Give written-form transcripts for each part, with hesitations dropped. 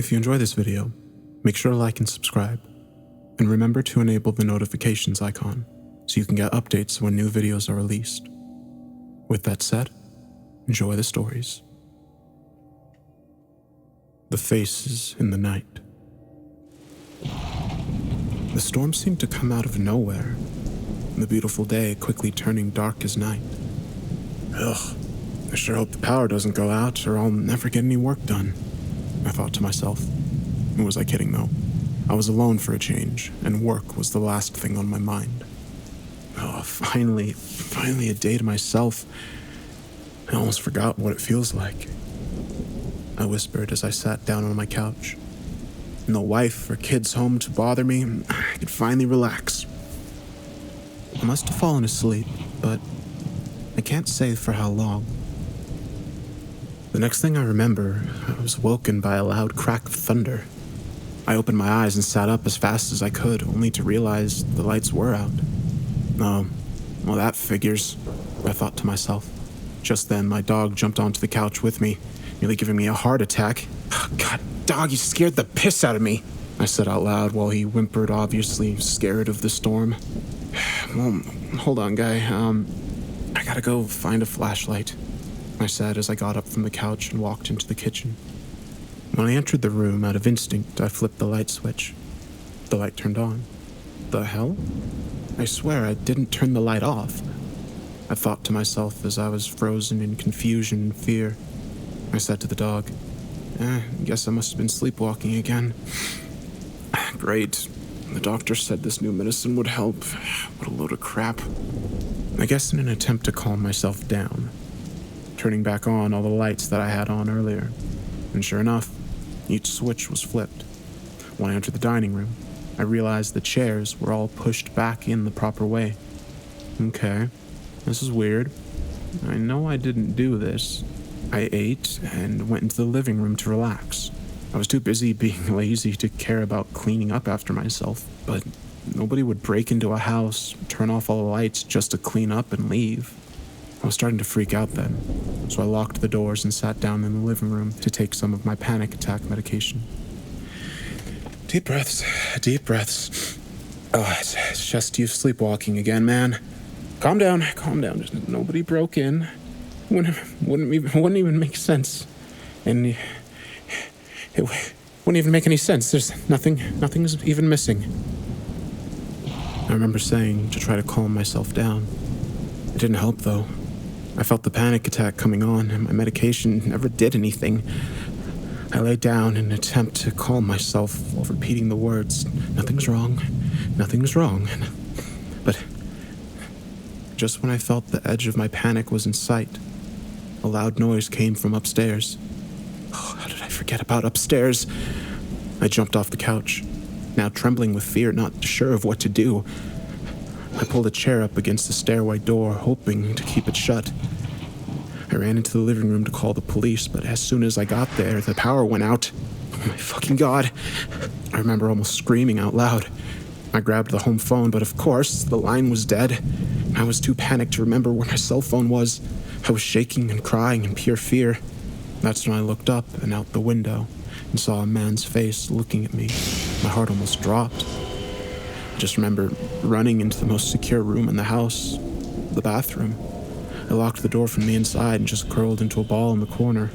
If you enjoy this video, make sure to like and subscribe, and remember to enable the notifications icon so you can get updates when new videos are released. With that said, enjoy the stories. The Faces in the Night. The storm seemed to come out of nowhere, the beautiful day quickly turning dark as night. Ugh, I sure hope the power doesn't go out or I'll never get any work done, I thought to myself. Who was I kidding though? I was alone for a change, and work was the last thing on my mind. Oh, finally a day to myself. I almost forgot what it feels like. I whispered as I sat down on my couch. No wife or kids home to bother me, I could finally relax. I must have fallen asleep, but I can't say for how long. The next thing I remember, I was woken by a loud crack of thunder. I opened my eyes and sat up as fast as I could, only to realize the lights were out. Oh, well that figures, I thought to myself. Just then, my dog jumped onto the couch with me, nearly giving me a heart attack. God, dog, you scared the piss out of me, I said out loud while he whimpered, obviously scared of the storm. Well, hold on, guy. I gotta go find a flashlight, I said as I got up from the couch and walked into the kitchen. When I entered the room, out of instinct, I flipped the light switch. The light turned on. The hell? I swear I didn't turn the light off. I thought to myself as I was frozen in confusion and fear. I said to the dog, guess I must have been sleepwalking again. Great. The doctor said this new medicine would help. What a load of crap. I guess in an attempt to calm myself down, turning back on all the lights that I had on earlier. And sure enough, each switch was flipped. When I entered the dining room, I realized the chairs were all pushed back in the proper way. Okay, this is weird. I know I didn't do this. I ate and went into the living room to relax. I was too busy being lazy to care about cleaning up after myself, but nobody would break into a house, turn off all the lights just to clean up and leave. I was starting to freak out then, so I locked the doors and sat down in the living room to take some of my panic attack medication. Deep breaths. Oh, it's just you sleepwalking again, man. Calm down. Nobody broke in. Wouldn't even make sense. And it wouldn't even make any sense. There's nothing's even missing. I remember saying to try to calm myself down. It didn't help though. I felt the panic attack coming on, and my medication never did anything. I lay down in an attempt to calm myself while repeating the words, nothing's wrong. But just when I felt the edge of my panic was in sight, a loud noise came from upstairs. Oh, how did I forget about upstairs? I jumped off the couch, now trembling with fear, not sure of what to do. I pulled a chair up against the stairway door, hoping to keep it shut. I ran into the living room to call the police, but as soon as I got there, the power went out. Oh my fucking God. I remember almost screaming out loud. I grabbed the home phone, but of course, the line was dead. I was too panicked to remember where my cell phone was. I was shaking and crying in pure fear. That's when I looked up and out the window and saw a man's face looking at me. My heart almost dropped. I just remember running into the most secure room in the house, the bathroom. I locked the door from the inside and just curled into a ball in the corner.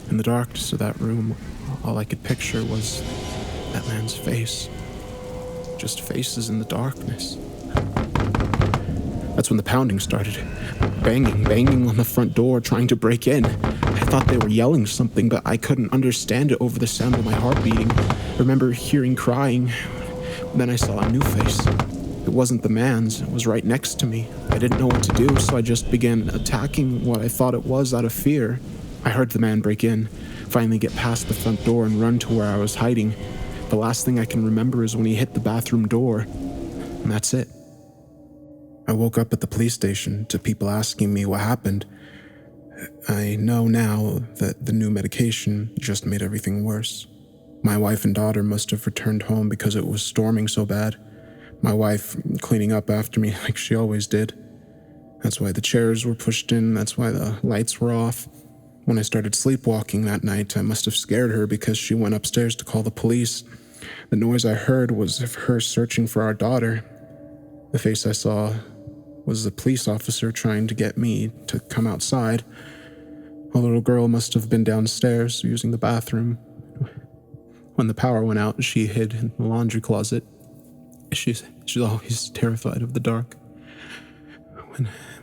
In the darkness of that room, all I could picture was that man's face. Just faces in the darkness. That's when the pounding started. Banging on the front door, trying to break in. I thought they were yelling something, but I couldn't understand it over the sound of my heart beating. I remember hearing crying. Then I saw a new face. It wasn't the man's, it was right next to me. I didn't know what to do, so I just began attacking what I thought it was out of fear. I heard the man break in, finally get past the front door and run to where I was hiding. The last thing I can remember is when he hit the bathroom door, and that's it. I woke up at the police station to people asking me what happened. I know now that the new medication just made everything worse. My wife and daughter must have returned home because it was storming so bad. My wife cleaning up after me like she always did. That's why the chairs were pushed in, that's why the lights were off. When I started sleepwalking that night, I must have scared her because she went upstairs to call the police. The noise I heard was of her searching for our daughter. The face I saw was a police officer trying to get me to come outside. A little girl must have been downstairs using the bathroom. When the power went out, she hid in the laundry closet. She's always terrified of the dark.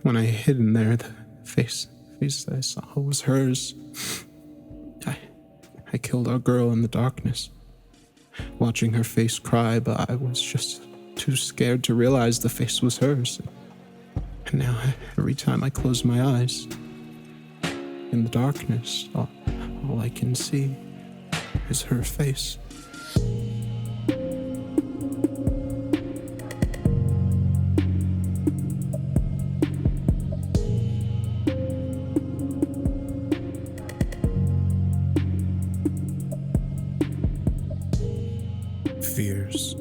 When I hid in there, the face I saw was hers. I killed our girl in the darkness, watching her face cry, but I was just too scared to realize the face was hers. And now, every time I close my eyes, in the darkness, all I can see is her face. Fears.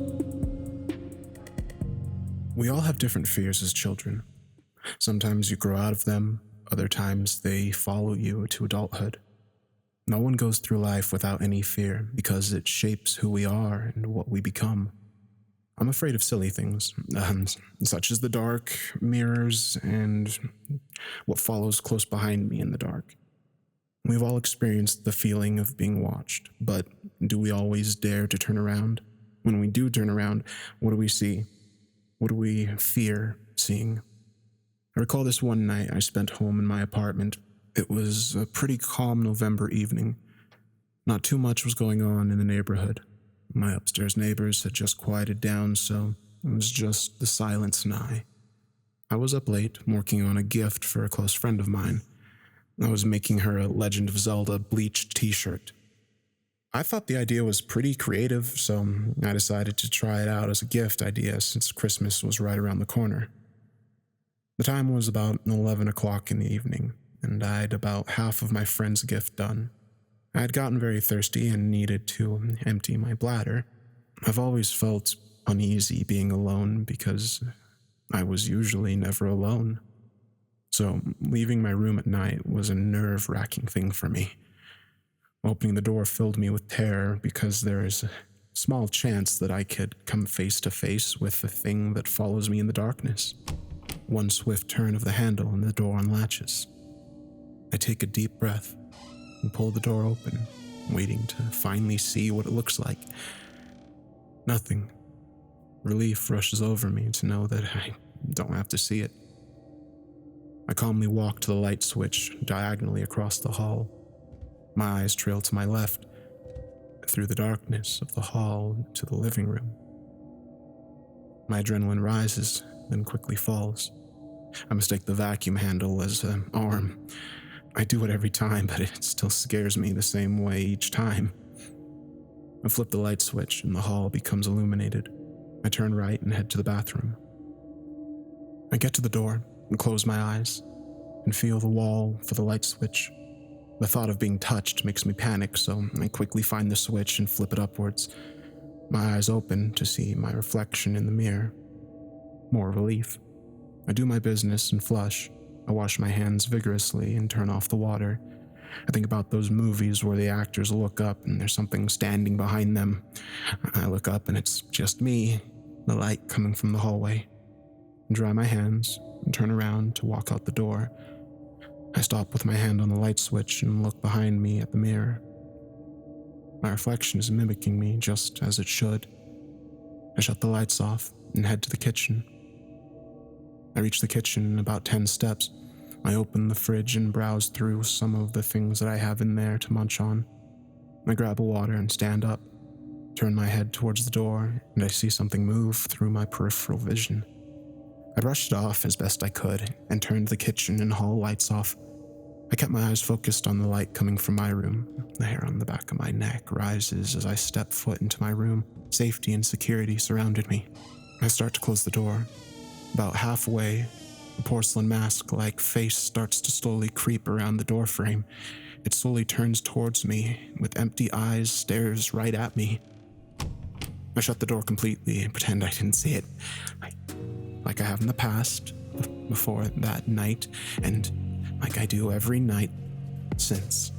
We all have different fears as children. Sometimes you grow out of them, other times they follow you to adulthood. No one goes through life without any fear because it shapes who we are and what we become. I'm afraid of silly things, such as the dark, mirrors, and what follows close behind me in the dark. We've all experienced the feeling of being watched, but do we always dare to turn around? When we do turn around, what do we see? What do we fear seeing? I recall this one night I spent home in my apartment. It was a pretty calm November evening. Not too much was going on in the neighborhood. My upstairs neighbors had just quieted down, so it was just the silence and I. I was up late, working on a gift for a close friend of mine. I was making her a Legend of Zelda bleached t-shirt. I thought the idea was pretty creative, so I decided to try it out as a gift idea since Christmas was right around the corner. The time was about 11 o'clock in the evening, and I'd about half of my friend's gift done. I had gotten very thirsty and needed to empty my bladder. I've always felt uneasy being alone because I was usually never alone. So leaving my room at night was a nerve-wracking thing for me. Opening the door filled me with terror because there is a small chance that I could come face to face with the thing that follows me in the darkness. One swift turn of the handle and the door unlatches. I take a deep breath and pull the door open, waiting to finally see what it looks like. Nothing. Relief rushes over me to know that I don't have to see it. I calmly walk to the light switch diagonally across the hall. My eyes trail to my left, through the darkness of the hall to the living room. My adrenaline rises, then quickly falls. I mistake the vacuum handle as an arm. I do it every time, but it still scares me the same way each time. I flip the light switch and the hall becomes illuminated. I turn right and head to the bathroom. I get to the door and close my eyes and feel the wall for the light switch. The thought of being touched makes me panic, so I quickly find the switch and flip it upwards. My eyes open to see my reflection in the mirror. More relief. I do my business and flush. I wash my hands vigorously and turn off the water. I think about those movies where the actors look up and there's something standing behind them. I look up and it's just me, the light coming from the hallway. I dry my hands and turn around to walk out the door. I stop with my hand on the light switch and look behind me at the mirror. My reflection is mimicking me just as it should. I shut the lights off and head to the kitchen. I reach the kitchen in about 10 steps. I open the fridge and browse through some of the things that I have in there to munch on. I grab a water and stand up, turn my head towards the door, and I see something move through my peripheral vision. I brushed it off as best I could and turned the kitchen and hall lights off. I kept my eyes focused on the light coming from my room. The hair on the back of my neck rises as I step foot into my room. Safety and security surrounded me. I start to close the door. About halfway, the porcelain mask-like face starts to slowly creep around the doorframe. It slowly turns towards me, with empty eyes, stares right at me. I shut the door completely and pretend I didn't see it. Like I have in the past, before that night, and like I do every night. since.